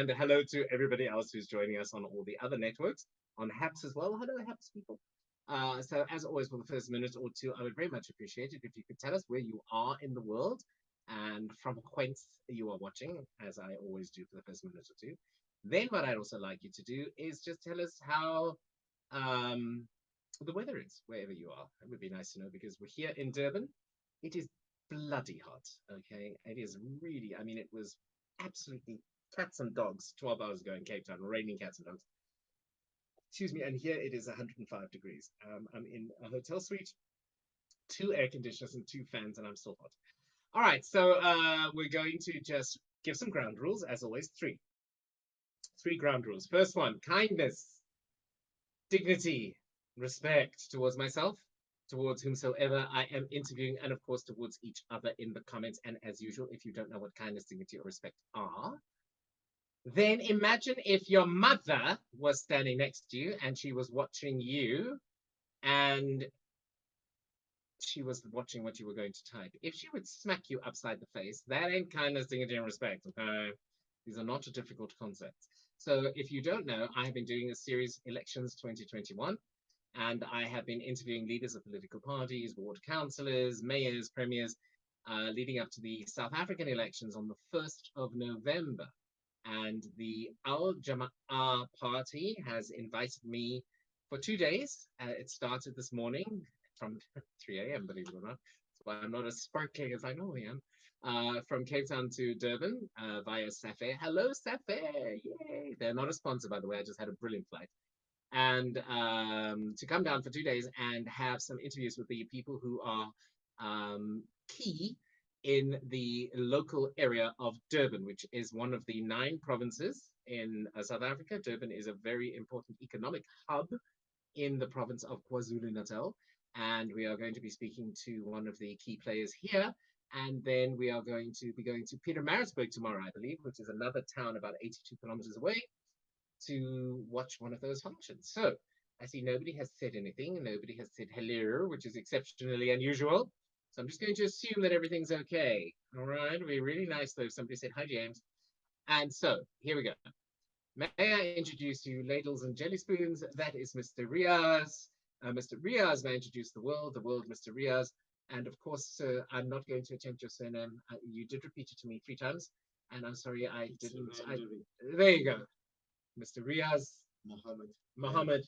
and hello to everybody else who's joining us on all the other networks, on HAPS as well. Hello, HAPS people. So, as always, for the first minute or two, I would very much appreciate it if you could tell us where you are in the world and from whence you are watching, as I always do for the first minute or two. Then, what I'd also like you to do is just tell us how the weather is wherever you are. It would be nice to know because we're here in Durban. It is bloody hot. Okay, it is really. I mean, it was absolutely cats and dogs 12 hours ago in Cape Town, raining cats and dogs. Excuse me. And here it is 105 degrees. I'm in a hotel suite, 2 air conditioners and 2 fans, and I'm still hot. All right, so we're going to just give some ground rules, as always. Three ground rules. First one: kindness, dignity, respect towards myself, towards whomsoever I am interviewing, and of course towards each other in the comments. And as usual, if you don't know what kindness, dignity, or respect are, then imagine if your mother was standing next to you and she was watching you and she was watching what you were going to type. If she would smack you upside the face, that ain't kindness, dignity, and respect. Okay, these are not a difficult concepts. So if you don't know, I have been doing a series, Elections 2021, and I have been interviewing leaders of political parties, ward councillors, mayors, premiers, leading up to the South African elections on the 1st of November. And the Al Jama'ah party has invited me for 2 days. It started this morning from 3 a.m., believe it or not. That's why I'm not as sparkling as I normally am. From Cape Town to Durban via Safair. Hello, Safair! Yay! They're not a sponsor, by the way. I just had a brilliant flight. And to come down for 2 days and have some interviews with the people who are key in the local area of Durban, which is one of the 9 provinces in South Africa. Durban is a very important economic hub in the province of KwaZulu-Natal. And we are going to be speaking to one of the key players here. And then we are going to be going to Pietermaritzburg tomorrow, I believe, which is another town about 82 kilometers away, to watch one of those functions. So I see nobody has said anything. Nobody has said hello, which is exceptionally unusual. So I'm just going to assume that everything's okay. All right, it'd be really nice though if somebody said, hi, James. And so here we go. May I introduce you, ladles and jelly spoons? That is Mr. Riaz. Mr. Riaz, may I introduce the world, Mr. Riaz. And of course, sir, I'm not going to attempt your surname. You did repeat it to me 3 times. And I'm sorry, I didn't. There you go. Mr. Riaz. Mohammed.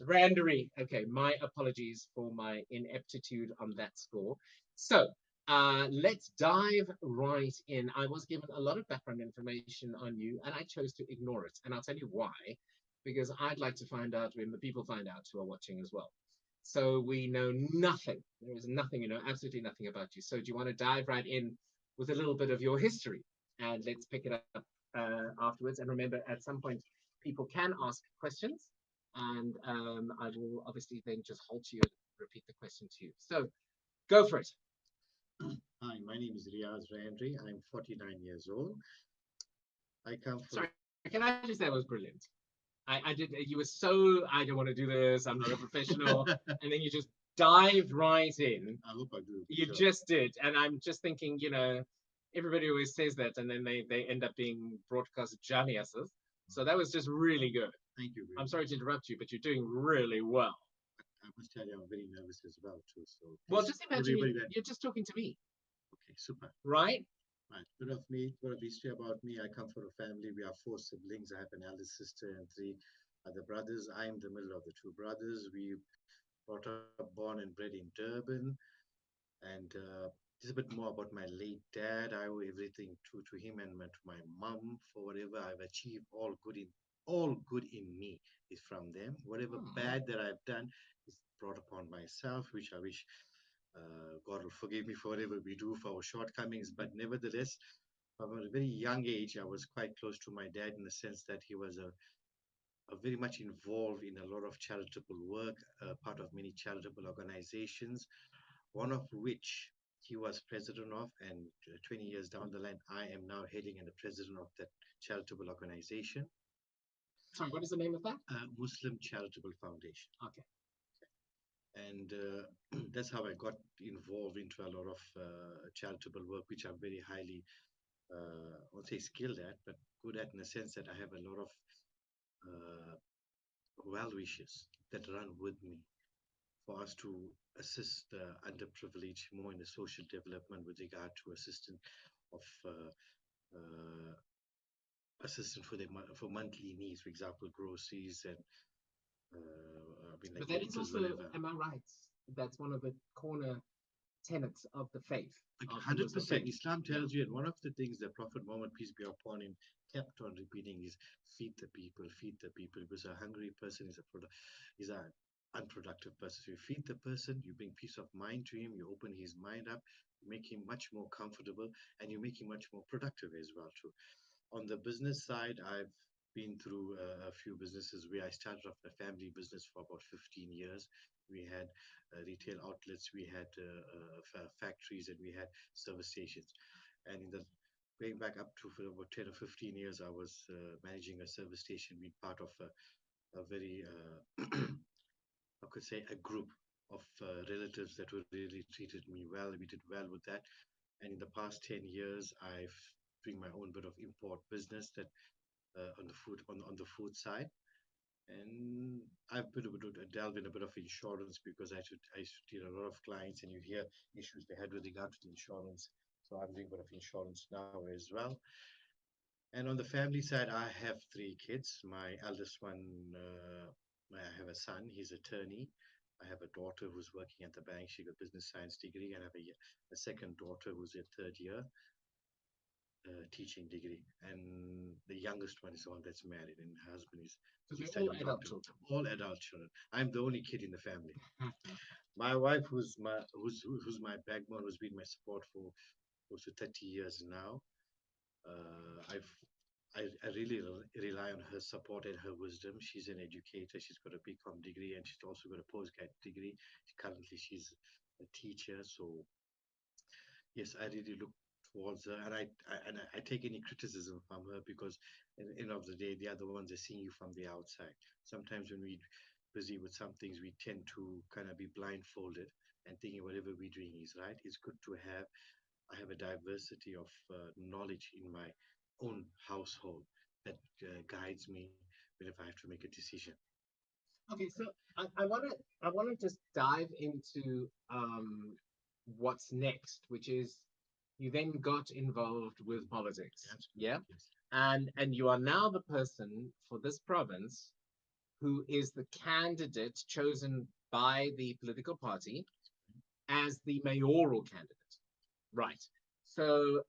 Randery. Okay, my apologies for my ineptitude on that score. So let's dive right in. I was given a lot of background information on you, and I chose to ignore it. And I'll tell you why. Because I'd like to find out when the people find out who are watching as well. So we know nothing. There is nothing, absolutely nothing about you. So do you want to dive right in with a little bit of your history? And let's pick it up afterwards. And remember, at some point, people can ask questions. And I will obviously then just halt you and repeat the question to you. So go for it. Hi, my name is Riaz Randri. I'm 49 years old. I come from... Sorry, can I just say it was brilliant? I did. You were so, I don't want to do this. I'm not a professional. And then you just dived right in. I hope I do. You just did. And I'm just thinking, everybody always says that. And then they end up being broadcast geniuses. So that was just really good. Thank you. I'm sorry to interrupt you, but you're doing really well. I must tell you, I'm very nervous as well, too. So well, just imagine you're just talking to me. Okay, super. Right? Right. Bit of me, bit of history about me. I come from a family. We are 4 siblings. I have an elder sister and 3 other brothers. I am the middle of the 2 brothers. We brought up, born and bred in Durban. And just a bit more about my late dad. I owe everything to him and to my mom for whatever I've achieved. All good in me is from them. Whatever bad that I've done is brought upon myself, which I wish God will forgive me for whatever we do for our shortcomings. But nevertheless, from a very young age, I was quite close to my dad in the sense that he was a very much involved in a lot of charitable work, part of many charitable organizations, one of which he was president of, and 20 years down the line, I am now heading and the president of that charitable organization. Sorry, what is the name of that? Muslim Charitable Foundation. Okay. And that's how I got involved into a lot of charitable work, which I'm very highly I won't say skilled at, but good at in the sense that I have a lot of uh, well wishes that run with me for us to assist the underprivileged more in the social development with regard to assistance of assistance for for monthly needs, for example, groceries and I mean like But that is rentals, also, whatever. am I right? That's one of the corner tenets of the faith, Like of the Muslim 100%, faith. Islam Yeah. tells you, and one of the things that Prophet Muhammad, peace be upon him, kept on repeating is feed the people, feed the people. Because a hungry person is is a unproductive person. So you feed the person, you bring peace of mind to him, you open his mind up, you make him much more comfortable, and you make him much more productive as well too. On the business side, I've been through a few businesses where I started off a family business for about 15 years. We had retail outlets, we had factories, and we had service stations. And in the going back up to for about 10 or 15 years, I was managing a service station, being part of a very, I could say, a group of relatives that were really treated me well. We did well with that. And in the past 10 years, I've doing my own bit of import business that on the food on the food side, and I've been able to delve in a bit of insurance because I used to deal a lot of clients, and you hear issues they had with regard to the insurance. So I'm doing a bit of insurance now as well. And on the family side, I have three kids. My eldest one, I have a son. He's attorney. I have a daughter who's working at the bank. She got business science degree, and I have a second daughter who's in third year teaching degree, and the youngest one is the one that's married, and her husband is So busy they're all studying adult doctor. children. All adult children. I'm the only kid in the family. My wife, who's my backbone, who's been my support for close to 30 years now. I've I really rely on her support and her wisdom. She's an educator. She's got a BCom degree and she's also got a postgrad degree. Currently, she's a teacher. So yes, I really look towards her, and I take any criticism from her because at the end of the day, they are the ones that see you from the outside. Sometimes when we busy with some things, we tend to kind of be blindfolded and thinking whatever we're doing is right. It's good to have I have a diversity of knowledge in my own household that guides me whenever I have to make a decision. Okay, so I wanna just dive into what's next, which is you then got involved with politics. Yeah. Absolutely, yes. And you are now the person for this province who is the candidate chosen by the political party as the mayoral candidate. Right. So,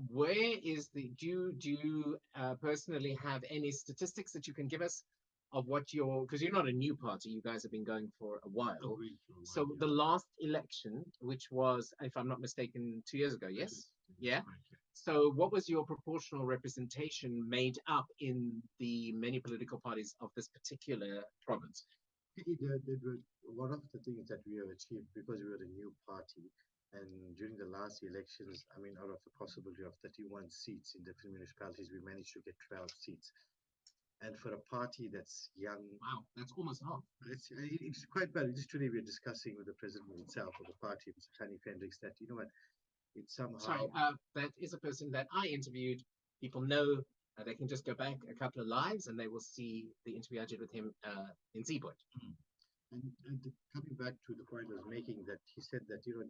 where is the do you personally have any statistics that you can give us of what your, because you're not a new party, you guys have been going for a while. Agreed for a while, So the yes. last election, which was, if I'm not mistaken, 2 years ago, yes? That's Yeah. correct, yeah. So what was your proportional representation made up in the many political parties of this particular province? One of the things that we have achieved because we were a new party, and during the last elections, I mean, out of the possibility of 31 seats in different municipalities, we managed to get 12 seats. And for a party that's young, Wow, that's almost half. it's quite bad. Just today we're discussing with the president himself of the party, Mr. Tani Fendricks, that you know what, it's Sorry, somehow that is a person that I interviewed. People know, they can just go back a couple of lives and they will see the interview I did with him in Seaboard. mm. And coming back to the point I was making, that he said that you know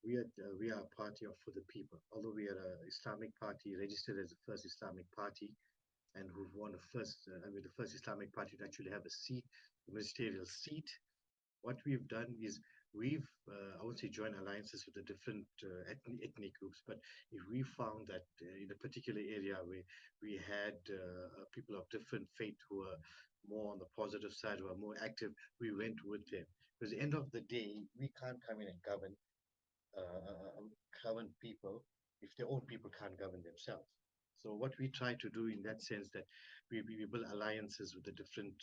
we are a party of for the people. Although we are a Islamic party registered as the first Islamic party, and who've won the first, I mean, the first Islamic party to actually have a seat, a ministerial seat. What we've done is we've, I would say, joined alliances with the different ethnic groups. But if we found that in a particular area where we had people of different faith who are more on the positive side, who are more active, we went with them. Because at the end of the day, we can't come in and govern people if their own people can't govern themselves. So what we try to do in that sense that we build alliances with the different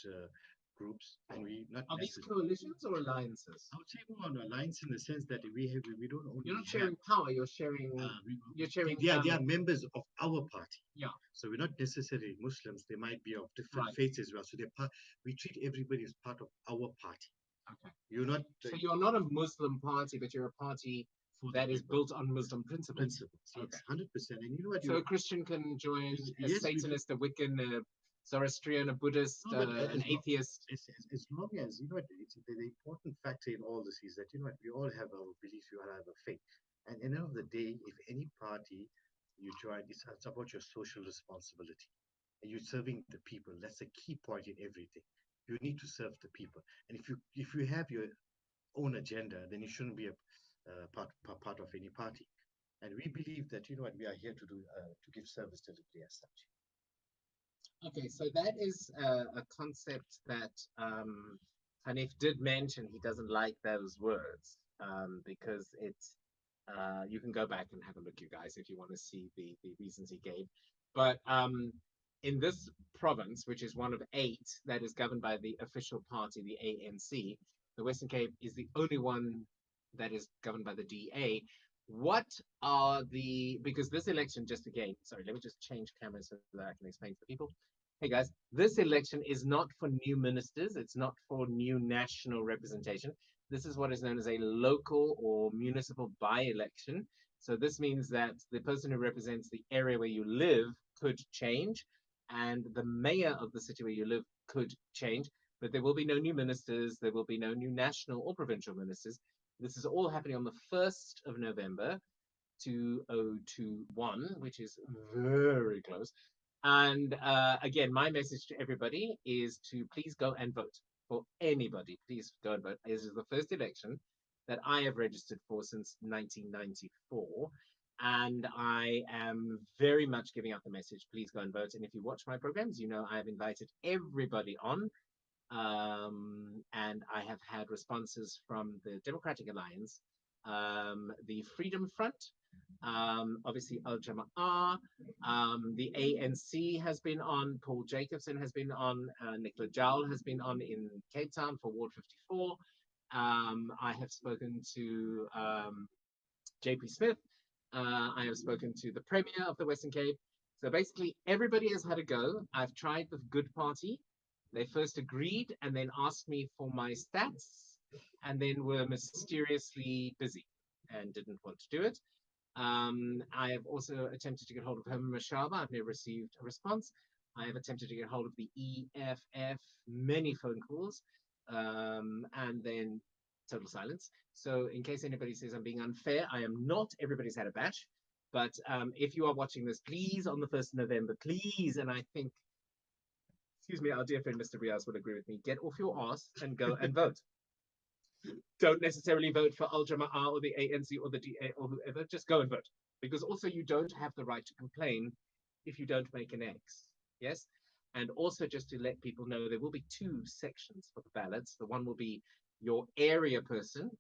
groups, and we not Are these necessarily. coalitions or alliances? I would say more on alliance in the sense that we don't You're only not have sharing power. You're sharing. uh, You're sharing. they are members of our party. Yeah. So we're not necessarily Muslims. They might be of different Right. faiths as well. So we treat everybody as part of our party. Okay. You're not So you're not a Muslim party, but you're a party for the that is people. built on Muslim principles. Principles, Okay. yes, 100%. And you know what? So a Christian can join, a Yes, we Satanist, a Wiccan, a Zoroastrian, a Buddhist, no, but an atheist. as long as you know what, the important factor in all this is that you know what, we all have our beliefs, we all have a faith, and at the end of the day, if any party you join, it's about your social responsibility, and you're serving the people. That's the key point in everything. You need to serve the people, and if you have your own agenda, then you shouldn't be a part of any party. And we believe that you know what, we are here to give service delivery as such. Okay, so that is a concept that Hanif did mention. He doesn't like those words because it's you can go back and have a look, you guys, if you want to see the reasons he gave. But in this province, which is one of eight that is governed by the official party, the ANC, the Western Cape is the only one that is governed by the DA. What are the, because this election, just again, sorry, let me just change cameras so that I can explain to the people. Hey guys, this election is not for new ministers, it's not for new national representation. This is what is known as a local or municipal by-election. So this means that the person who represents the area where you live could change, and the mayor of the city where you live could change, but there will be no new ministers, there will be no new national or provincial ministers. This is all happening on the 1st of November, 2021, which is very close. And again, my message to everybody is to please go and vote for anybody. Please go and vote. This is the first election that I have registered for since 1994. And I am very much giving out the message. Please go and vote. And if you watch my programs, you know I have invited everybody on. And I have had responses from the Democratic Alliance, the Freedom Front, obviously Al Jama'ah, the ANC has been on, Paul Jacobson has been on, Nicola Jowl has been on in Cape Town for Ward 54. I have spoken to JP Smith. I have spoken to the Premier of the Western Cape. So basically, everybody has had a go. I've tried the Good Party. They first agreed and then asked me for my stats and then were mysteriously busy and didn't want to do it. I have also attempted to get hold of Herman Mashaba. I've never received a response. I have attempted to get hold of the EFF, many phone calls, and then total silence. So in case anybody says I'm being unfair, I am not. Everybody's had a bash. But if you are watching this, please, on the 1st of November, please, and I think, excuse me, our dear friend Mr. Riaz will agree with me, get off your ass and go and vote. Don't necessarily vote for Al Jama'ah or the ANC or the DA or whoever. Just go and vote. Because also you don't have the right to complain if you don't make an X. Yes? And also just to let people know, there will be two sections for the ballots. The one will be your area person,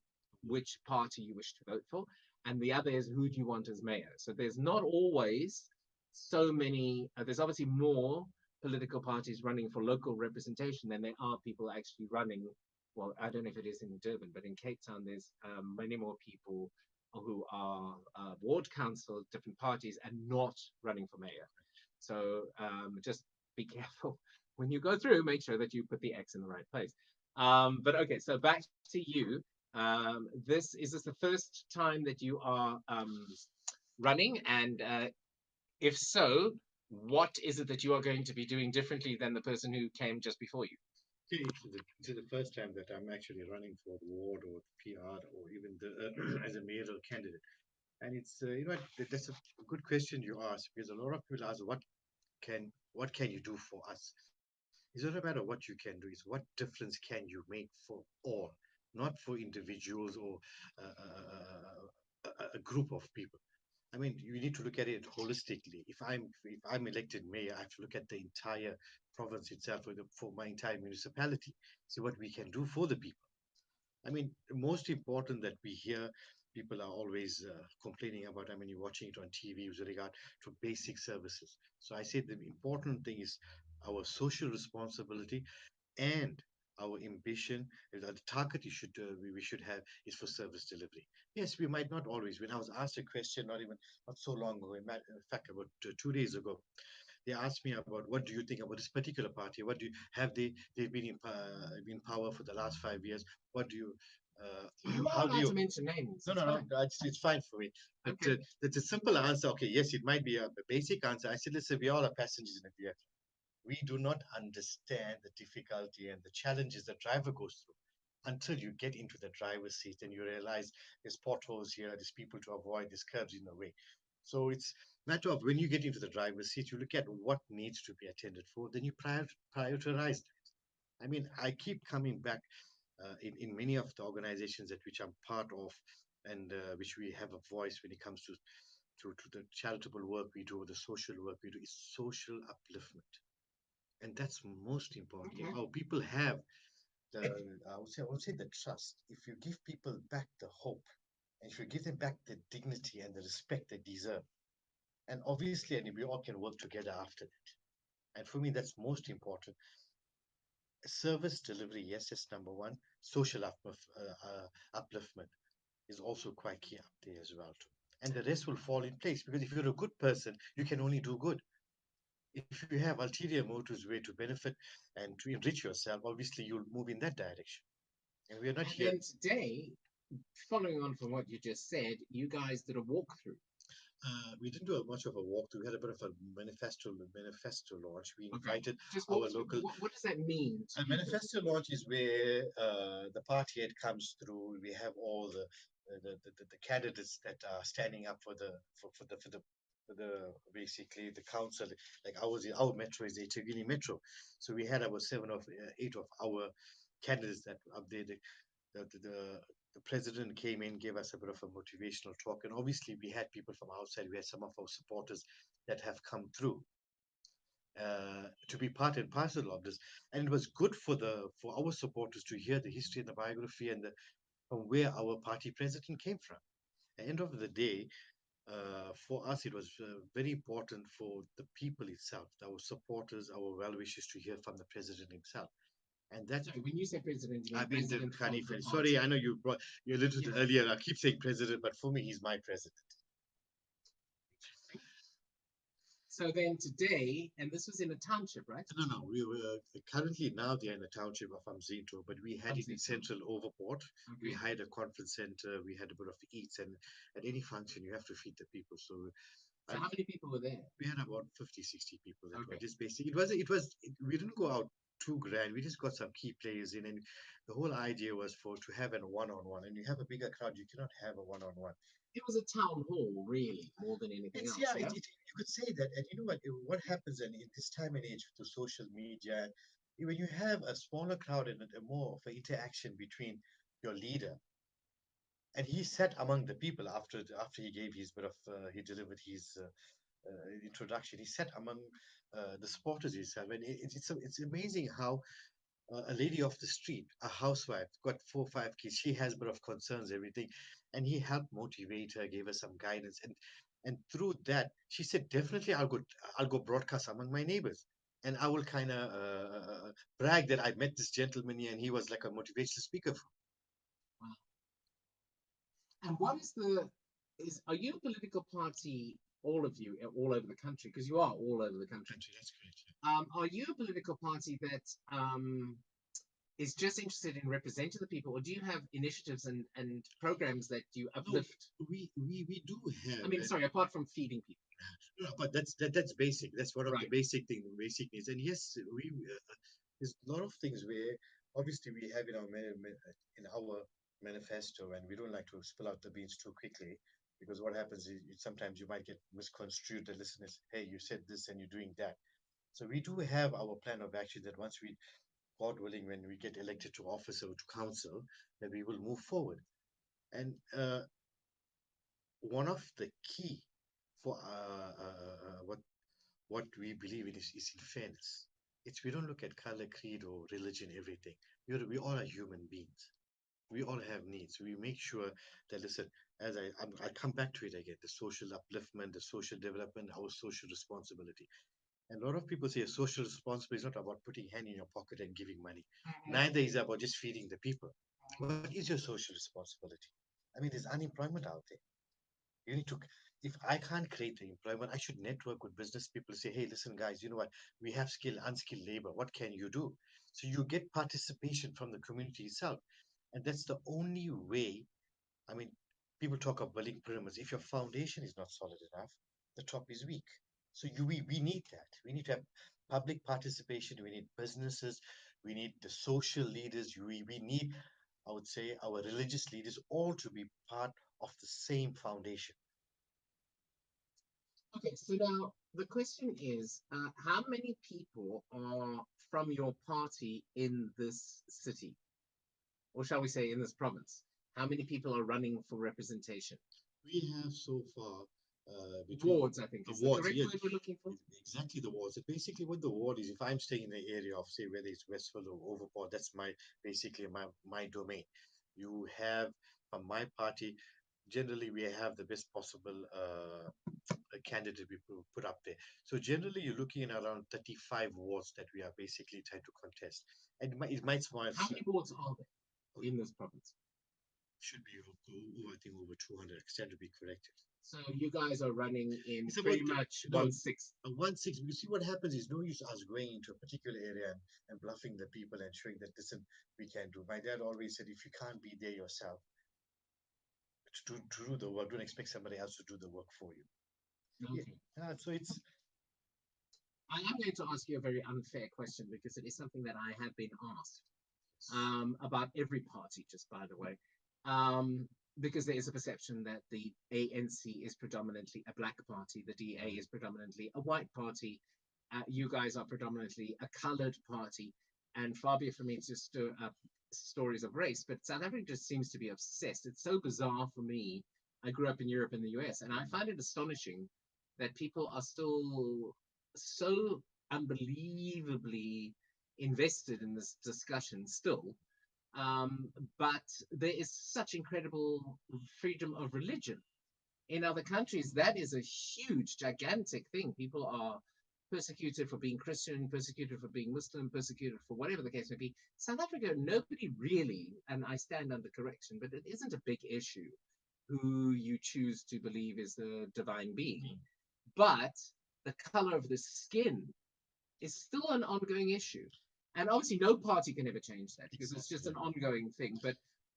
which party you wish to vote for, and the other is who do you want as mayor. So there's not always so many, there's obviously more political parties running for local representation than there are people actually running. Well, I don't know if it is in Durban, but in Cape Town, there's many more people who are ward council, different parties, and not running for mayor. So just be careful when you go through. Make sure that you put the X in the right place. But okay, so back to you. Is this the first time that you are running? And if so, what is it that you are going to be doing differently than the person who came just before you? See, it's the first time that I'm actually running for the ward or PR or even as a mayoral candidate. And it's you know that's a good question you ask, because a lot of people ask what can you do for us? It's not a matter what you can do; it's what difference can you make for all, not for individuals or a group of people. I mean, you need to look at it holistically. If I'm elected mayor, I have to look at the entire province itself, for my entire municipality, see what we can do for the people. I mean, most important that we hear, people are always complaining about. I mean, you're watching it on TV with regard to basic services. So I say the important thing is our social responsibility and our ambition, the target we should have is for service delivery. Yes, we might not always. When I was asked a question, not so long ago, in fact, about 2 days ago, they asked me about what do you think about this particular party? What do you have they've been in power for the last 5 years? What do you You're not How do allowed to you? mention names. No, It's no, no. fine. It's fine for me. But Okay. that's a simple answer. Okay, yes, it might be a basic answer. I said, listen, we all are passengers in a vehicle. We do not understand the difficulty and the challenges the driver goes through until you get into the driver's seat and you realize there's potholes here, there's people to avoid, there's curbs in the way. So it's a matter of when you get into the driver's seat, you look at what needs to be attended for, then you prioritize. I mean, I keep coming back in many of the organizations that which I'm part of, and which we have a voice when it comes to the charitable work we do, the social work we do, is social upliftment, and that's most important. If Okay. our people have the, I would say the trust. If you give people back the hope, and if you give them back the dignity and the respect they deserve, and obviously, and we all can work together after that. And for me, that's most important. Service delivery, yes, is number one. Social upliftment is also quite key up there as well too. And the rest will fall in place because if you're a good person, you can only do good. If you have ulterior motives way to benefit and to enrich yourself, obviously you'll move in that direction. And we are not And here. then today, following on from what you just said, you guys did a walkthrough. We didn't do much of a walkthrough. We had a bit of a manifesto launch. We Okay. invited Just walk our through. local. What does that mean to A people? manifesto launch is where the party head comes through. We have all the candidates that are standing up for the basically the council. Like ours, our metro is the Itagini Metro, so we had about 8 of our candidates that were up there. The president came in, gave us a bit of a motivational talk, and obviously we had people from outside. We had some of our supporters that have come through to be part and parcel of this, and it was good for our supporters to hear the history and the biography and from where our party president came from. At the end of the day, for us, it was very important for the people itself, our supporters, our well wishers, to hear from the president himself. And that Sorry, when you say president, you I mean mean, the president of Khanif. the Sorry, party. I know you alluded Yeah. earlier. I keep saying president, but for me, he's my president. So then today, and this was in a township, right? No, no, we were currently now they're in the township of Amzito, but we had it in Amzito. Central Overport. We Okay. hired a conference center. We had a bit of eats, and at any function, you have to feed the people. So So I, how many people were there? we had about 50, 60 people that were Okay. just basic. We didn't go out too grand. We just got some key players in, and the whole idea was for to have a one-on-one. And you have a bigger crowd, you cannot have a one-on-one. It was a town hall, really, more than anything It's else. yeah, Yeah. you could say that, and you know what? What happens in this time and age with the social media, when you have a smaller crowd and a more of an interaction between your leader, and he sat among the people after he gave his bit of he delivered his introduction. He sat among the supporters himself, and it's amazing how a lady off the street, a housewife, got 4 or 5 kids. She has a bit of concerns, everything, and he helped motivate her, gave her some guidance, and through that, she said, definitely, I'll go broadcast among my neighbors, and I will kind of brag that I met this gentleman here, and he was like a motivational speaker for Wow. And what is the is are you a political party, all of you, all over the country? Because you are all over the the country. country. That's great. Are you a political party that is just interested in representing the people, or do you have initiatives and programs that you No, uplift? we do I have, mean, sorry, apart from feeding people. no, but that's basic. That's one of the Right. basic needs. And yes, there's a lot of things where obviously we have in our manifesto, and we don't like to spill out the beans too quickly because what happens is sometimes you might get misconstrued. The listeners, hey, you said this and you're doing that. So we do have our plan of action that once we, God willing, when we get elected to office or to council, that we will move forward. And one of the key for what we believe in is in fairness. It's we don't look at color, creed, or religion, everything. We all are human beings. We all have needs. We make sure that, listen, as I come back to it again, the social upliftment, the social development, our social responsibility. And a lot of people say a social responsibility is not about putting hand in your pocket and giving money. Mhm. Neither is it about just feeding the people. What is your social responsibility? I mean, there's unemployment out there. You need to, if I can't create the employment, I should network with business people, say, hey, listen, guys, you know what? We have skilled, unskilled labor. What can you do? So you get participation from the community itself. And that's the only way. I mean, people talk of building pyramids. If your foundation is not solid enough, the top is weak. So we need that. We need to have public participation. We need businesses. We need the social leaders. We need, I would say, our religious leaders all to be part of the same foundation. Okay, so now the question is, how many people are from your party in this city, or shall we say in this province? How many people are running for representation? We have so far between Wards, I think, is the awards, correct yeah, word we're looking for. exactly the wards. And basically, what the ward is, if I'm staying in the area of, say, whether it's Westfield or Overport, that's my basically my domain. You have from my party, generally we have the best possible candidate we put up there. So generally, you're looking at around 35 wards that we are basically trying to contest. And it might smile. How many wards are there in this province? Should be over, I think over 200. Stand to be corrected. So you guys are running in It's about pretty much no, 1/6. 1/6. You see what happens is no use us going into a particular area and bluffing the people and showing that listen, we can do. My dad always said if you can't be there yourself to do the work, don't expect somebody else to do the work for you. Yeah. Okay. So it's I am going to ask you a very unfair question because it is something that I have been asked about every party, just by the way, because there is a perception that the ANC is predominantly a black party, the DA is predominantly a white party, you guys are predominantly a colored party, and far be it from me to stir up stories of race, but South Africa just seems to be obsessed. It's so bizarre for me. I grew up in Europe and the US, and I find it astonishing that people are still so unbelievably invested in this discussion still. But there is such incredible freedom of religion. In other countries, that is a huge, gigantic thing. People are persecuted for being Christian, persecuted for being Muslim, persecuted for whatever the case may be. South Africa, nobody really, and I stand under correction, but it isn't a big issue who you choose to believe is the divine being. But the color of the skin is still an ongoing issue. And obviously, no party can ever change that because it's just an ongoing thing. But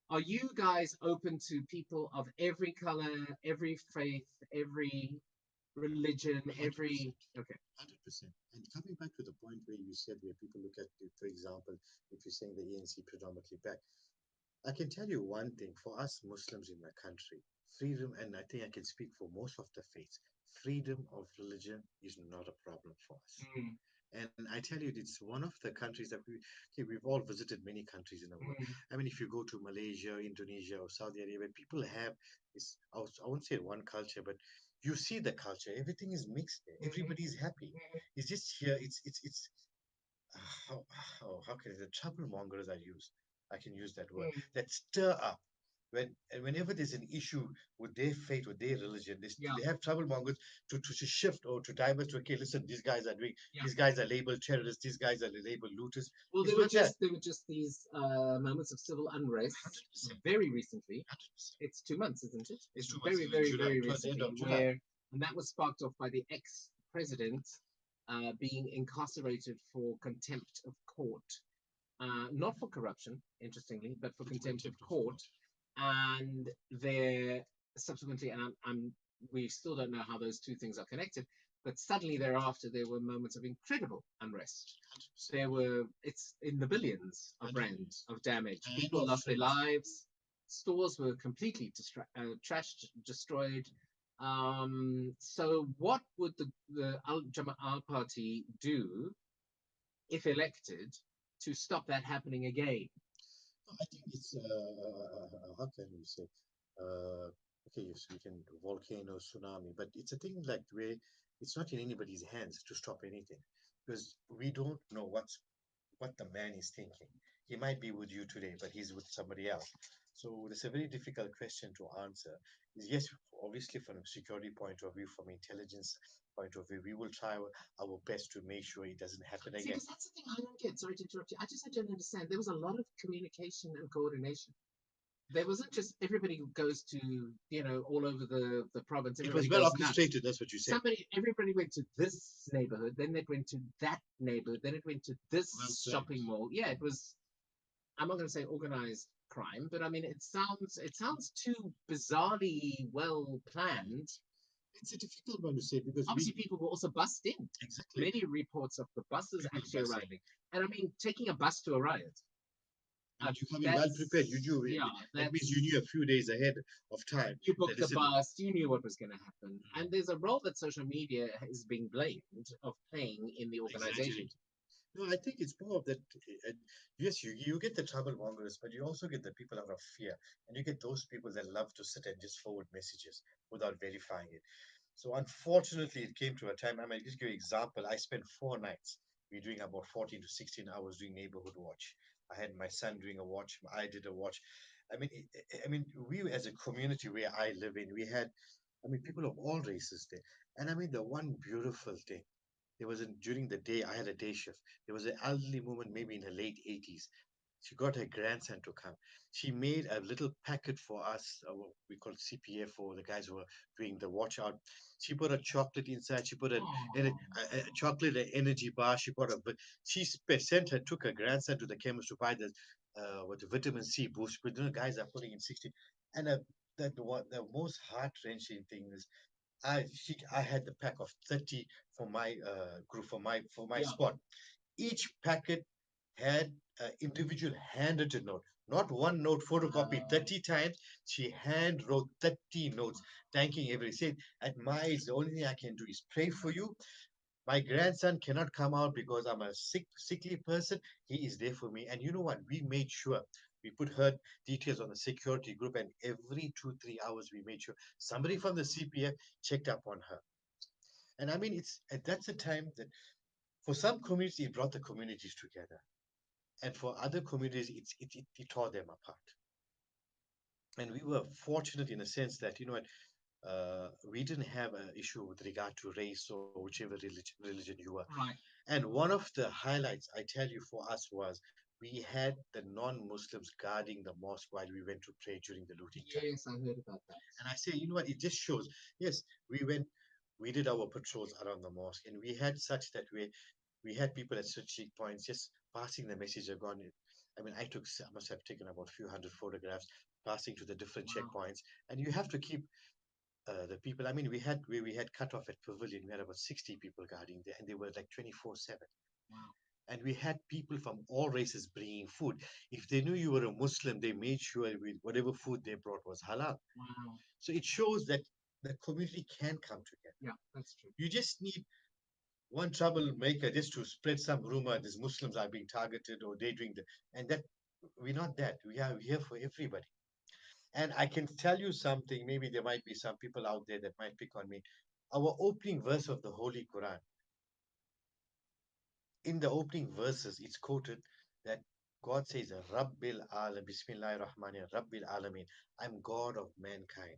are you guys open to people of every color, every faith, every religion, every. Okay. 100%. And coming back to the point where you said where people look at, for example, if you're saying the ANC predominantly black, I can tell you one thing for us Muslims in my country, freedom, and I think I can speak for most of the faiths, freedom of religion is not a problem for us. Mm, And I tell you, it's one of the countries that okay, we've all visited many countries in the world. mm, I mean, if you go to Malaysia, Indonesia, or Saudi Arabia, people have this, I won't say one culture, but you see the culture. Everything is mixed there. mm, Everybody is happy. It's just here, it's how how can the troublemongers are used? I can use that word mm. that stir up and whenever there's an issue with their faith or their religion, Yeah, they have troublemongers to shift or to divert. Okay, listen, these guys are doing, yeah. these guys are labeled terrorists, these guys are labeled looters. Well, It's not that. there were just these moments of civil unrest 100%. very recently. 100%. It's 2 months, isn't it? It's It's 2 months very, in very, July, very towards the end recently, of July. and that was sparked off by the ex-president being incarcerated for contempt of court, not for corruption, interestingly, but for contempt of court, and there subsequently, and we still don't know how those two things are connected, but suddenly thereafter there were moments of incredible unrest. 100%. There were, it's in the billions of 100%. rand of damage. And People of lost their friends. lives. Stores were completely trashed, destroyed. So what would the Al Jama'ah party do if elected to stop that happening again? No, I think it's how can we say? Okay, yes, we can volcano, tsunami, but it's a thing like where it's not in anybody's hands to stop anything because we don't know what the man is thinking. He might be with you today, but he's with somebody else. So it's a very difficult question to answer. Is yes, obviously from a security point of view, from intelligence point of view, we will try our best to make sure it doesn't happen See, again. because that's the thing I don't get. Sorry to interrupt you. I don't understand. There was a lot of communication and coordination. There wasn't just everybody goes to, all over the province. It was Everybody well goes nuts. orchestrated. That's what you said. Everybody went to this neighborhood, then it went to that neighborhood, then it went to this Well said. shopping mall. Yeah, it was. I'm not going to say organized crime, but I mean, it sounds too bizarrely well planned. It's a difficult one to say because Obviously, we people were also bussed in. exactly Many reports of the buses people actually busting. arriving, and I mean, taking a bus to a riot. I mean, you come in well prepared. You That's knew yeah, that means that's you knew a few days ahead of time you that booked the listen. bus, you knew what was going to happen, and there's a role that social media is being blamed of playing in the organization. Exaggerate. No, I think it's more of that. Yes, you get the trouble mongers, but you also get the people out of fear, and you get those people that love to sit and just forward messages without verifying it. So unfortunately, it came to a time. I mean, just give you an example. I spent 4 nights. We're doing about 14 to 16 hours doing neighborhood watch. I had my son doing a watch. I did a watch. I mean, we as a community where I live in, we had, I mean, people of all races there. And I mean, the one beautiful thing there was during the day, I had a day shift. There was an elderly woman, maybe in her late 80s. She got her grandson to come. She made a little packet for us, what we call CPF, for the guys who were doing the watch out. She put a chocolate inside. She put a chocolate an energy bar. She put a. She sent her took her grandson to the chemist to buy the what the vitamin C boost. But you know, guys are putting in 60. And the most heart wrenching thing is I had the pack of 30 for my group for my Yeah. spot. Each packet had an individual handwritten note, not one note photocopied 30 times. She hand wrote 30 notes, thanking everybody. Said, at my age, the only thing I can do is pray for you. My grandson cannot come out because I'm a sickly person. He is there for me. And you know what? We made sure we put her details on the security group, and every 2, 3 hours we made sure somebody from the CPF checked up on her. And I mean, it's that's a time that for some communities it brought the communities together, and for other communities it tore them apart. And we were fortunate in a sense that we didn't have an issue with regard to race or whichever religion you were. Right. And one of the highlights, I tell you, for us was we had the non-Muslims guarding the mosque while we went to pray during the looting time. Yes, I heard about that. And I say, you know what, it just shows. Yes, we went, we did our patrols around the mosque, and we had such that we had people at strategic points just passing the message of God. I mean, I must have taken about a few hundred photographs passing to the different Wow. checkpoints, and you have to keep the people. I mean, we had cut off at Pavilion. We had about 60 people guarding there, and they were like 24/7. Wow. And we had people from all races bringing food. If they knew you were a Muslim, they made sure whatever food they brought was halal. Wow. So it shows that the community can come together. Yeah, that's true. You just need one troublemaker just to spread some rumor these Muslims are being targeted or they doing the and that we're not that. We are here for everybody. And I can tell you something, maybe there might be some people out there that might pick on me. Our opening verse of the Holy Quran, in the opening verses, it's quoted that God says, Rabbil Alam, Bismillahir Rahmanir Rabbil Alamin. I'm God of mankind.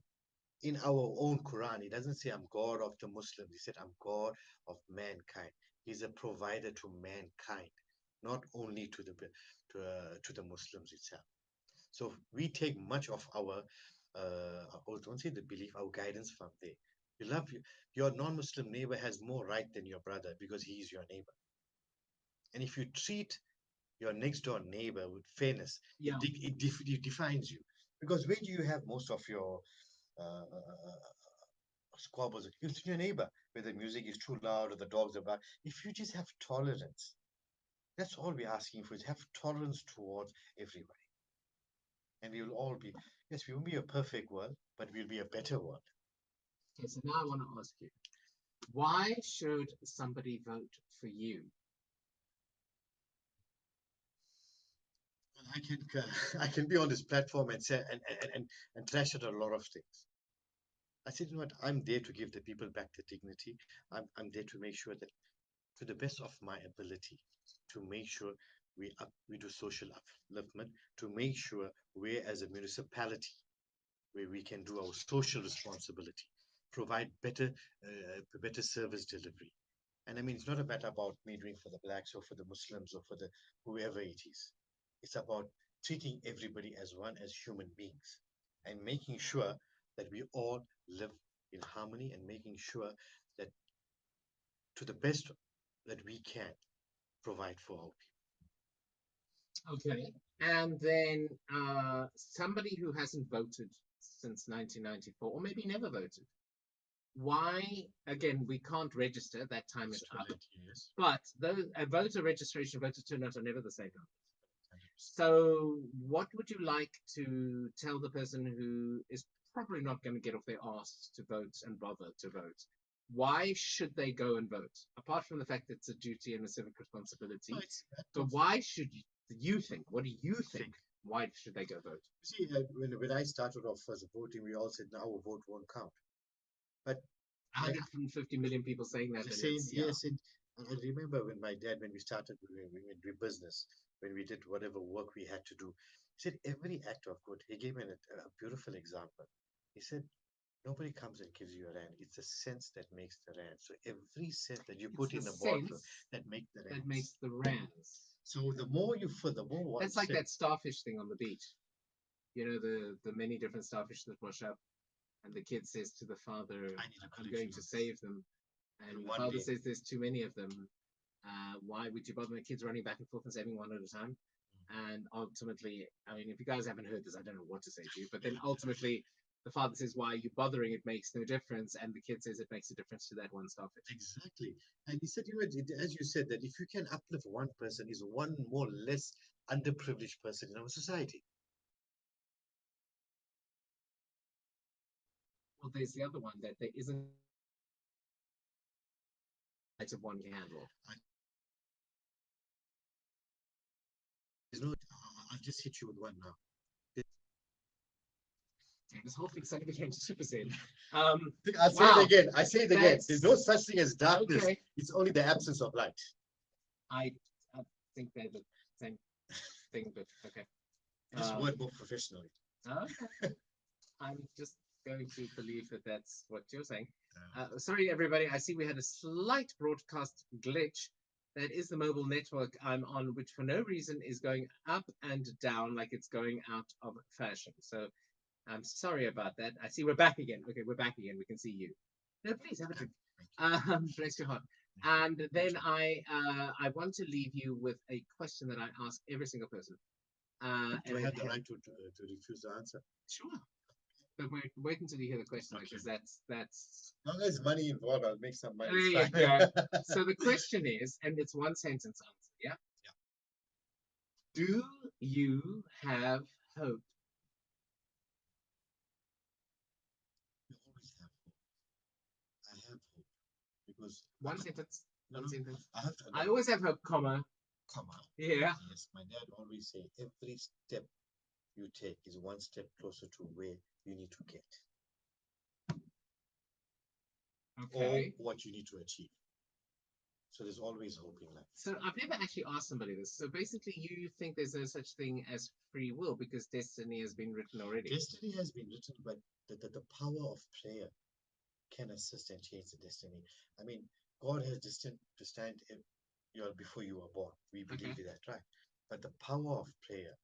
In our own Quran, it doesn't say I'm God of the Muslims. He said I'm God of mankind. He's a provider to mankind, not only to the Muslims itself. So we take much of our, or don't say the belief, our guidance from there. You love your non-Muslim neighbor has more right than your brother because he is your neighbor. And if you treat your next door neighbor with fairness, Yeah. it defines you. Because where do you have most of your squabbles? It's your neighbor, where the music is too loud or the dogs are barking. If you just have tolerance, that's all we're asking for is have tolerance towards everybody. And we will all be, yes, we won't be a perfect world, but we'll be a better world. Okay, so now I want to ask you, why should somebody vote for you? And I can be on this platform and say and trash out a lot of things. I said, you know what, I'm there to give the people back the dignity. I'm there to make sure that to the best of my ability, to make sure we do social upliftment, to make sure we as a municipality where we can do our social responsibility, provide better service delivery. And I mean, it's not a matter about me doing for the blacks or for the Muslims or for the whoever it is. It's about treating everybody as one, as human beings, and making sure that we all live in harmony and making sure that to the best that we can provide for our people. Okay. And then somebody who hasn't voted since 1994, or maybe never voted. Why? Again, we can't register. That time That's is up. correct, yes. But those voter registration, voter turnout are never the same numbers. So, what would you like to tell the person who is probably not going to get off their arse to vote and bother to vote? Why should they go and vote? Apart from the fact that it's a duty and a civic No, responsibility, it's that but of why should you think? What do you think? think. Why should they go vote? See, when I started off as voting, we all said, "No, our vote won't count." But I, 150 million people saying that, the and same, it's yeah. yes. And I remember when my dad, when we started, when we did business, when we did whatever work we had to do, he said every act of good. He gave me a beautiful example. He said, nobody comes and gives you a rand. It's the sense that makes the rand. So every cent that you It's put the in the bottle sense that make the that rands. makes the rands. So the more you put, the more one That's like cent. that starfish thing on the beach. You know, the many different starfish that wash up, and the kid says to the father, I need a "I'm going collection to of this. save them," And and the one father day, says, "There's too many of them. Why would you bother?" The kids running back and forth and saving one at a time. And ultimately, I mean, if you guys haven't heard this, I don't know what to say to you. But then ultimately, the father says, "Why are you bothering? It makes no difference." And the kid says, "It makes a difference to that one starfish." exactly. And he said, you know, as you said, that if you can uplift one person, is one more less underprivileged person in our society. Well, there's the other one that there isn't light of one candle. I, there's no, I'll just hit you with one now. This whole thing suddenly became super sad. Um, I'll say it wow, again. I say it again. There's no that's such thing as darkness. okay. It's only the absence of light. I, I think they're the same thing, but okay. Just Um, word more professionally. okay. I'm just going to believe that that's what you're saying. Uh, Sorry, everybody. I see we had a slight broadcast glitch. That is the mobile network I'm on, which for no reason is going up and down like it's going out of fashion. So I'm sorry about that. I see we're back again. Okay, we're back again. We can see you. No, please have a drink. thank you. Bless your heart. Thank you. And then I want to leave you with a question that I ask every single person. Do And I it have the right to refuse the answer? sure, but wait until you hear the question Okay. because that's As long as there's money involved, I'll make some money. there It's you fine. go. So the question is, and it's one sentence answer. Yeah. Yeah, Do you have hope? you always have hope. I have hope because One sentence. no, One no, sentence. I have to. I always have hope, comma. Come on. Yeah. Yes, my dad always say every step you take is one step closer to where you need to get or Okay. what you need to achieve. So there's always hope in life. So I've never actually asked somebody this. So basically, you think there's no such thing as free will because destiny has been written already. Destiny has been written, but the power of prayer can assist and change the destiny. I mean, God has destined you know, before you were born. We Okay. believe in that, right? But the power of prayer,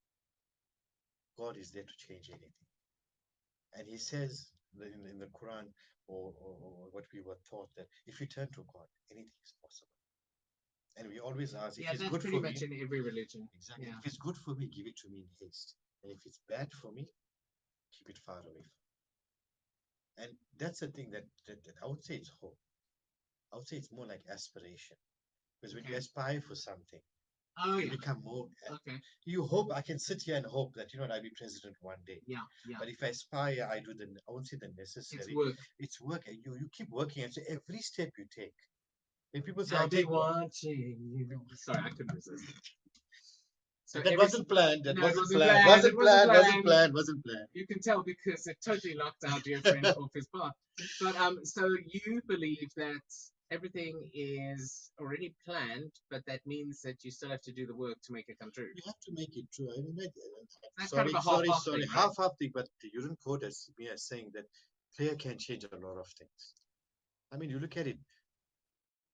God is there to change anything. And He says that in the Quran or what we were taught that if you turn to God, anything is possible. And we always ask, if Yeah, it's that's good pretty for much me, in every religion. exactly. Yeah. If it's good for me, give it to me in haste. And if it's bad for me, keep it far away. And that's the thing that I would say it's hope. I would say it's more like aspiration. Because when you Okay. aspire for something, Oh you yeah. become more. Okay. You hope, I can sit here and hope that, you know, I'll be president one day. Yeah. Yeah. But if I aspire, I won't say the It's necessary. work. It's work. And you keep working. And so every step you take, when people say, I I'll be take one, watching you. Sorry, I couldn't resist. So and that every wasn't planned. That no, it wasn't wasn't planned. planned. It Wasn't wasn't planned. Wasn't planned. planned. Wasn't planned. You can tell because it totally knocked our dear friend off his path. But so you believe that everything is already planned, but that means that you still have to do the work to make it come true. You have to make it true. I mean, That's kind of sorry, a sorry, half-half sorry. thing, right? Half thing, but you didn't quote us me as saying that prayer can change a lot of things. I mean, you look at it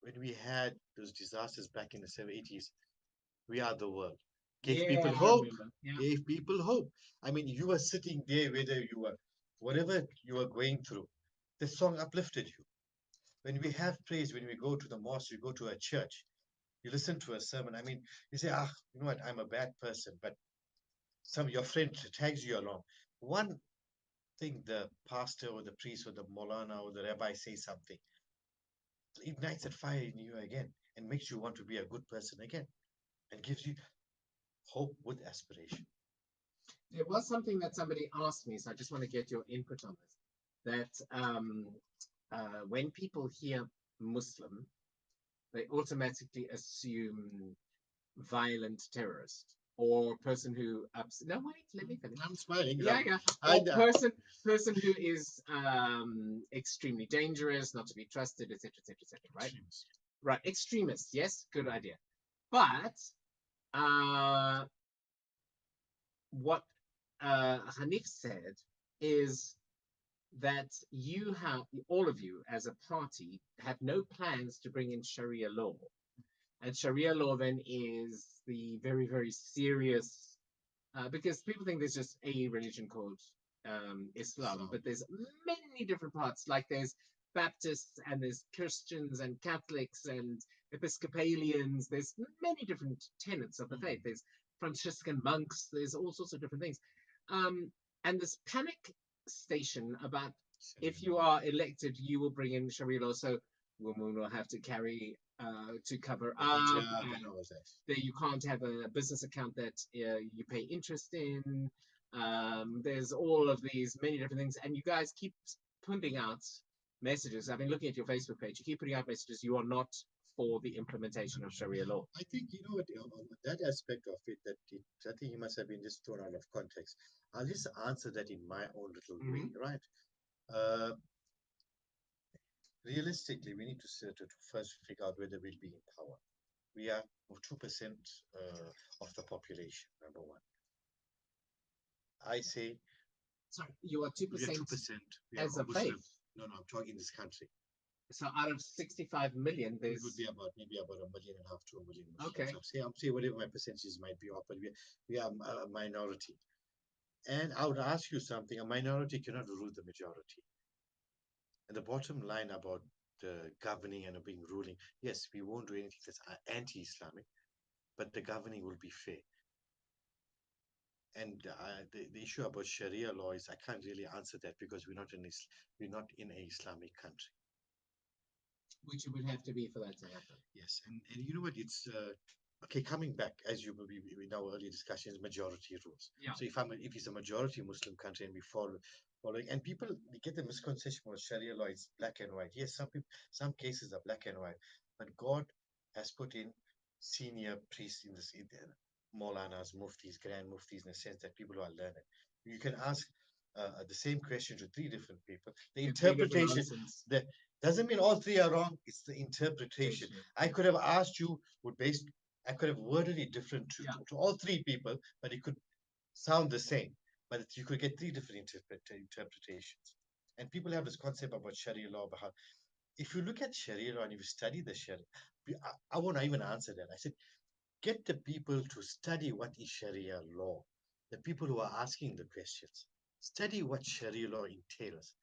when we had those disasters back in the 80s, We Are the World gave Yeah, people I hope, remember. Yeah. gave people hope. I mean, you were sitting there, whether you were, whatever you were going through, the song uplifted you. When we Okay. have praise, when we go to the mosque, we go to a church, You listen to a sermon. I mean, you say, ah, you know what? I'm a bad person, but some your friend tags you along. One thing the pastor or the priest or the molana or the rabbi says something ignites that fire in you again and makes you want to be a good person again and gives you hope with aspiration. There was something that somebody asked me, so I just want to get your input on this. That when people hear Muslim, they automatically assume violent terrorist or person who no wait, let me finish. I'm smiling. Yeah, yeah. I, Or person who is extremely dangerous, not to be trusted, etc., etc., etc. Right? Right. Extremists. Yes, good idea. But uh, what Hanif said is that you have, all of you as a party, have no plans to bring in Sharia law. And Sharia law then is the very, very serious, because people think there's just a religion called Islam, but there's many different parts. Like there's Baptists and there's Christians and Catholics and Episcopalians. There's many different tenets of the faith. There's Franciscan monks. There's all sorts of different things. Um, and this panic station about if you are elected, you will bring in Sharia law. So women will have to carry to cover up. That you can't have a business account that you pay interest in. There's all of these many different things, and you guys keep putting out messages. I've been looking at your Facebook page. You keep putting out messages. You are not for the implementation of Sharia law. I think you know what that aspect of it that I think he must have been just thrown out of context. I'll just answer that in my own little way, right? Realistically, we need to first figure out whether we'll be in power. We are 2% of the population, number one. I say, sorry, you are 2%. 2%. As a faith. No, I'm talking in this country. So out of 65 million, it would be about maybe about 1.5 million to 1 million Muslims. Okay. I'm saying whatever my percentages might be off, but we are a minority. And I would ask you something: a minority cannot rule the majority. And the bottom line about governing and being ruling, yes, we won't do anything that's anti-Islamic, but the governing will be fair. And the issue about Sharia law is I can't really answer that because we're not in an Islamic country. Which it would have to be for that to happen. Yes, and you know what? It's okay. Coming back, as you in our earlier discussions, majority rules. Yeah. So if it's a majority Muslim country and we following, and people get the misconception about Sharia law is black and white. Yes, some cases are black and white, but God has put in senior priests in this. Maulanas, muftis, grand muftis, in a sense that people who are learned. You can ask the same question to 3 different people. The interpretation that doesn't mean all 3 are wrong. It's the interpretation. I could have asked you I could have worded it different to all 3 people, but it could sound the same. But you could get 3 different interpretations. And people have this concept about Sharia law, about how if you look at Sharia law and if you study the Sharia, I won't even answer that. I said, get the people to study what is Sharia law. The people who are asking the questions, study what Sharia law entails,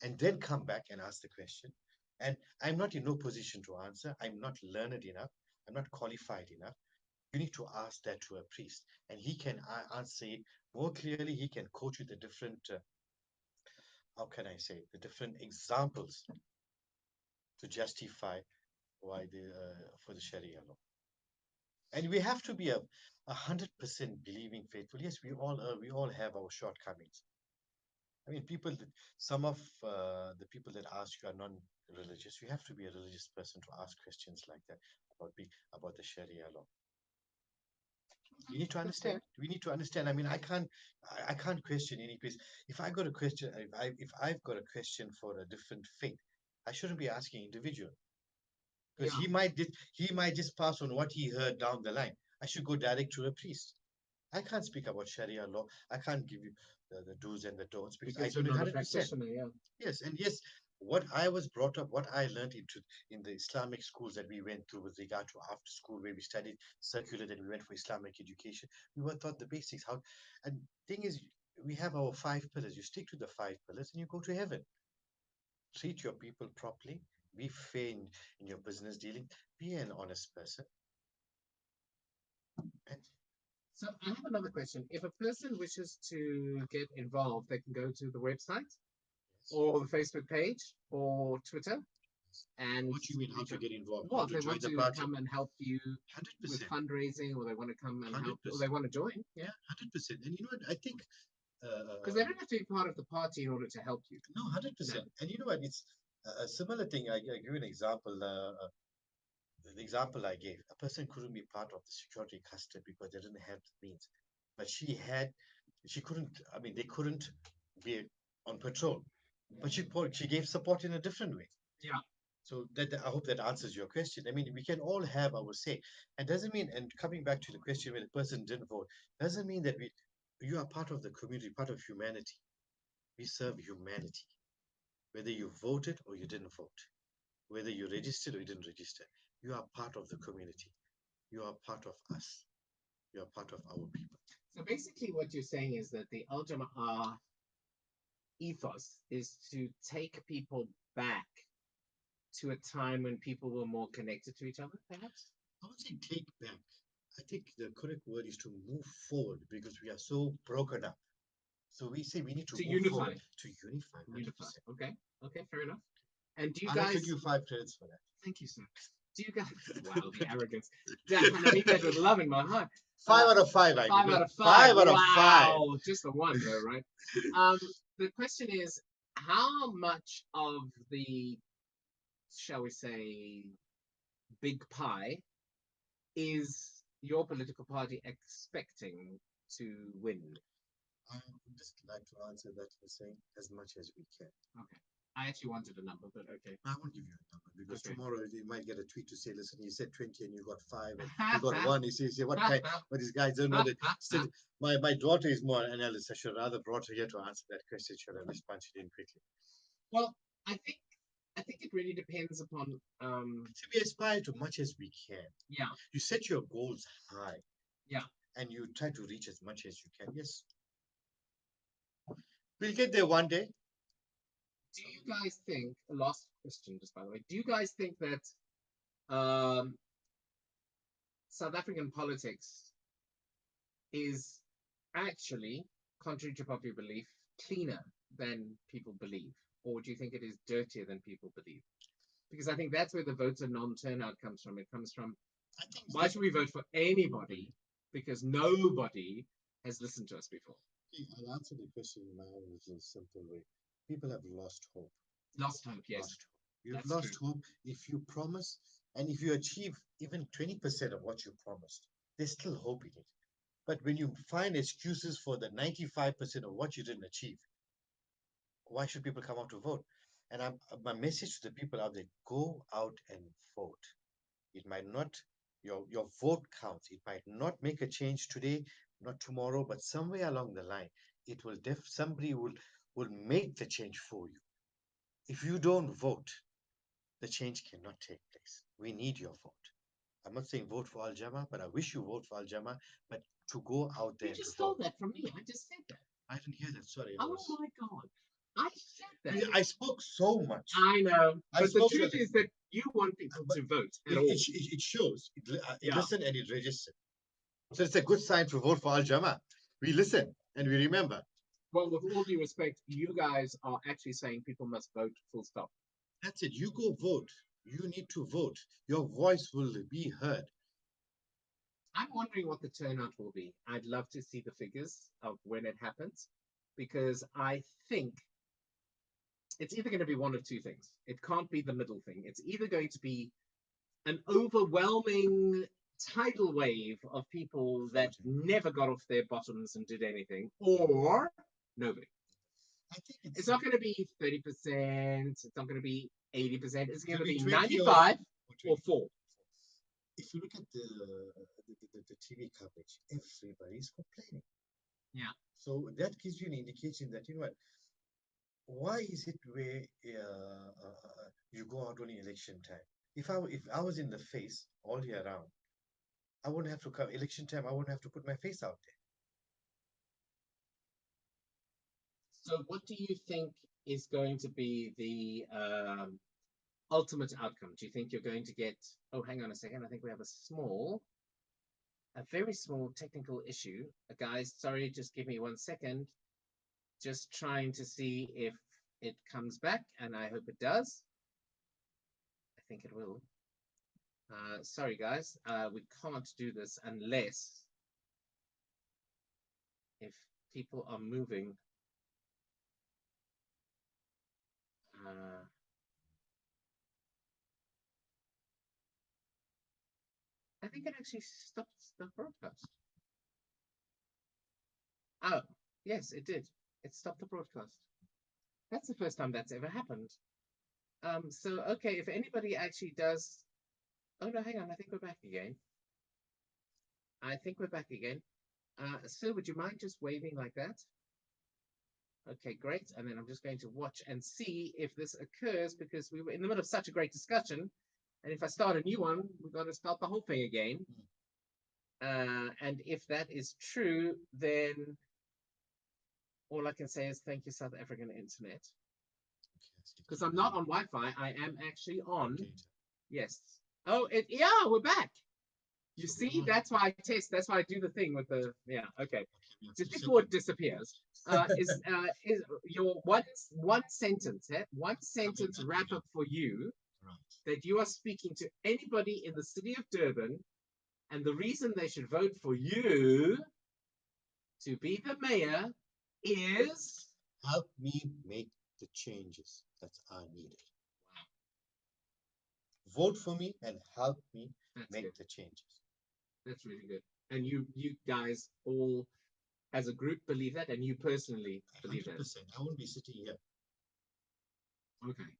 and then come back and ask the question. And I'm not in no position to answer. I'm not learned enough. I'm not qualified enough. You need to ask that to a priest, and he can answer it more clearly. He can quote you the different, how can I say, the different examples to justify why for the Sharia law. And we have to be 100% believing faithful. Yes, we all have our shortcomings. I mean, some of the people that ask you are non-religious. You have to be a religious person to ask questions like that about the Sharia law. You need to understand. We need to understand. I mean, I can't question any place. If I've got a question for a different faith, I shouldn't be asking individual. Because he might just pass on what he heard down the line. I should go direct to a priest. I can't speak about Sharia law. I can't give you the do's and the don'ts because I don't know 100%. Yes, and yes, what I was brought up, what I learned in the Islamic schools that we went through with regard to after school, where we studied secular, then we went for Islamic education. We were taught the basics. And thing is, we have our 5 pillars. You stick to the 5 pillars, and you go to heaven. Treat your people properly. Be fair in your business dealing. Be an honest person. And So I have another question. If a person wishes to get involved, they can go to the website yes. or the Facebook page or Twitter and What do you mean? How reach to out. get involved? How Well, to they join want the to party? come and help you Hundred with percent. fundraising, or they want to come and help, Hundred or they percent. want to join. Yeah, Yeah, 100%. And you know what? I think because they don't have to be part of the party in order to help you. no, hundred No. percent. And you know what? It's a similar thing. I give you an example. The example I gave, a person couldn't be part of the security cluster because they didn't have the means. But she couldn't, I mean, they couldn't be on patrol. But she gave support in a different way. Yeah. So I hope that answers your question. I mean, we can all have our say. And doesn't mean, and coming back to the question where the person didn't vote, doesn't mean that you are part of the community, part of humanity. We serve humanity, whether you voted or you didn't vote, whether you registered or you didn't register. You are part of the community. You are part of us. You are part of our people. So basically, what you're saying is that the Al Jama'ah ethos is to take people back to a time when people were more connected to each other, perhaps? I would say take back. I think the correct word is to move forward because we are so broken up. So we say we need to To move unify. forward to unify Unify. 100%. Okay. Okay, fair enough. And do you I'll have to guys, give 5 credits for that. thank you, sir. Do you guys, wow, the arrogance. Damn, and I mean that with love in my heart. Five out of five, I give Five you. out of five. Five out of five. Wow, just the one though, right? Um, the question is, how much of the, shall we say, big pie is your political party expecting to win? I would just like to answer that by saying as much as we can. Okay. I actually wanted a number, but okay. I won't give you a number because Okay. tomorrow you might get a tweet to say, listen, you said 20 and you got 5 and you got 1. You say what kind? But these guys don't know that. Still, my daughter is more an analyst. I should rather brought her here to answer that question. Should have just punched it in quickly. Well, I think it really depends upon So we aspire to much as we can. yeah. You set your goals high. Yeah. And you try to reach as much as you can. Yes. We'll get there one day. Do you guys think, last question just by the way, do you guys think that um South African politics is actually, contrary to popular belief, cleaner than people believe? Or do you think it is dirtier than people believe? Because I think that's where the voter non-turnout comes from. It comes from, I think why should we vote for anybody? Because nobody has listened to us before. I'll answer the question in my own little simple way. People have lost hope. Lost hope, yes. Lost hope. You've That's lost true. hope if you promise and if you achieve even 20% of what you promised. There's still hope in it. But when you find excuses for the 95% of what you didn't achieve, why should people come out to vote? And my message to the people out there, go out and vote. It might not, your vote counts. It might not make a change today, not tomorrow, but somewhere along the line, it will somebody will make the change for you. If you don't vote, the change cannot take place. We need your vote. I'm not saying vote for Al Jama, but I wish you vote for Al Jama, but to go out there You and to just stole vote. that from me. I just said that. I didn't hear that. Sorry. Oh my God. I said that. I spoke so much. I know. I But the spoke truth so- is that you want people But to vote at It, all. it shows. It Yeah. listen and it registered. So it's a good sign to vote for Al Jama. We listen and we remember. Well, with all due respect, you guys are actually saying people must vote full stop. That's it. You go vote. You need to vote. Your voice will be heard. I'm wondering what the turnout will be. I'd love to see the figures of when it happens, because I think it's either going to be one of two things. It can't be the middle thing. It's either going to be an overwhelming tidal wave of people that never got off their bottoms and did anything, or nobody. I think It's not going to be 30%. It's not going to be 80%. It's going to be 20 95 or 4. If you look at the TV coverage, everybody's complaining. Yeah. So that gives you an indication that, you know what, why is it where you go out only election time? If I was in the face all year round, I wouldn't have to come election time. I wouldn't have to put my face out there. So what do you think is going to be ultimate outcome? Do you think you're going to get? Oh, hang on a second. I think we have a very small technical issue. Guys, sorry, just give me 1 second. Just trying to see if it comes back, and I hope it does. I think it will. Sorry, guys. We can't do this unless if people are moving. Uh, I think it actually stops the broadcast. Oh, yes, it did. It stopped the broadcast. That's the first time that's ever happened. So okay, if anybody actually does, oh no, hang on, I think we're back again. I think we're back again. Sir, would you mind just waving like that? Okay, great. And then I'm just going to watch and see if this occurs because we were in the middle of such a great discussion. And if I start a new one, we've got to start the whole thing again. And if that is true, then all I can say is thank you, South African internet. Because I'm not on Wi-Fi, I am actually on. Yes. Oh, yeah, we're back. You see, that's why I test. That's why I do the thing with the Okay. Just before it disappears, is your one sentence, one sentence wrap up for you that you are speaking to anybody in the city of Durban, and the reason they should vote for you to be the mayor is help me make the changes that are needed. Vote for me and help me make the changes. That's really good. And you guys all, as a group, believe that, and you personally believe 100%. that. I won't be sitting here. Okay.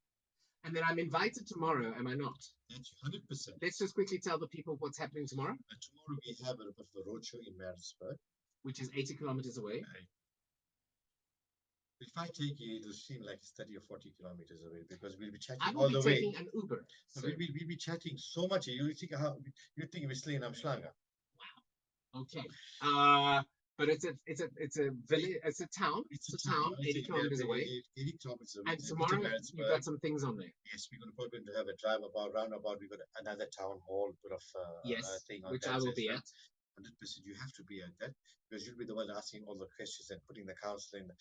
And then I'm invited tomorrow, am I not? That's 100%. Let's just quickly tell the people what's happening tomorrow. Tomorrow we have a bit of a roadshow in Maritzburg, which is 80 kilometers away. If I take you, it'll seem like it's 30 or 40 kilometers away because we'll be chatting I will all be the way. taking an Uber. So we'll be chatting so much. You think we're still in Amschlanger. Wow. Okay. But it's a village. It's a town. It's a town 80 kilometers away. 80 kilometers away. And tomorrow you've got some things on there. Yes, we're going to probably have a drive about roundabout. We've got another town hall bit of thing on which that I will be at. 100%. You have to be at that because you'll be the one asking all the questions and putting the council in. No.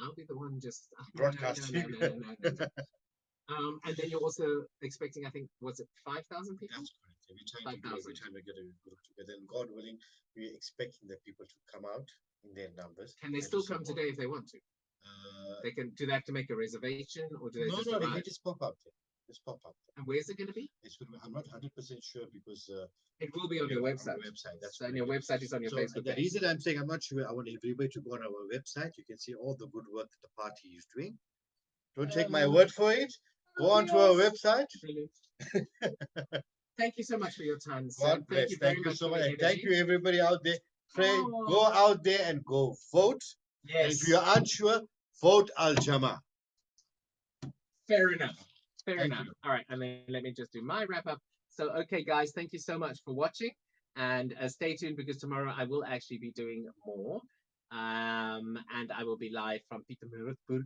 I'll be the one just broadcasting. No. And then you're also expecting, I think, was it 5,000 people? That's correct. Every time we get a group together, and God willing, we're expecting the people to come out in their numbers. Can they still come today if they want to? They can. Do they have to make a reservation, or do they just arrive? They can just pop up there. Just pop up. And where's it going to be? I'm not 100% sure because it will be on your website. That's on your website. Is on your Facebook. The reason I'm saying I'm not sure, I want everybody to go on our website. You can see all the good work that the party is doing. Don't take my word for it. Go on to our website. Thank you so much for your time, sir. God bless. Thank you so much. And thank you, everybody out there. Go out there and go vote. Yes. And if you're unsure, vote Al Jama. Fair enough. Fair enough. All right. And then let me just do my wrap up. So, okay, guys, thank you so much for watching. And stay tuned because tomorrow I will actually be doing more. And I will be live from Pietermaritzburg.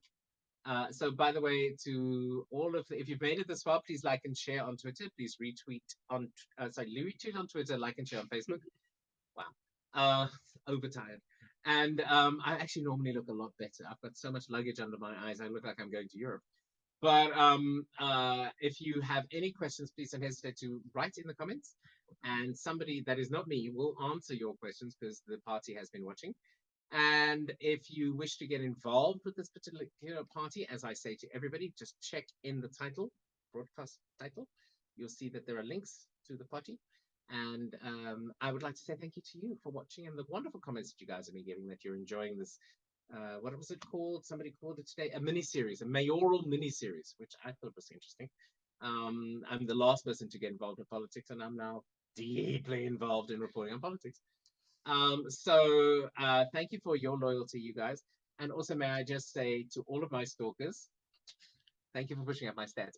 So, by the way, to all of if you've made it this far, please like and share on Twitter. Please retweet on retweet on Twitter, like and share on Facebook. Wow, overtired. And I actually normally look a lot better. I've got so much luggage under my eyes. I look like I'm going to Europe. But if you have any questions, please don't hesitate to write in the comments. And somebody that is not me will answer your questions because the party has been watching. And if you wish to get involved with this particular party, as I say to everybody, just check in the title, broadcast title. You'll see that there are links to the party. And I would like to say thank you to you for watching and the wonderful comments that you guys have been giving, that you're enjoying this. What was it called? Somebody called it today a mini-series, a mayoral mini-series, which I thought was interesting. I'm the last person to get involved in politics, and I'm now deeply involved in reporting on politics. So thank you for your loyalty, you guys. And also, may I just say to all of my stalkers, thank you for pushing up my stats.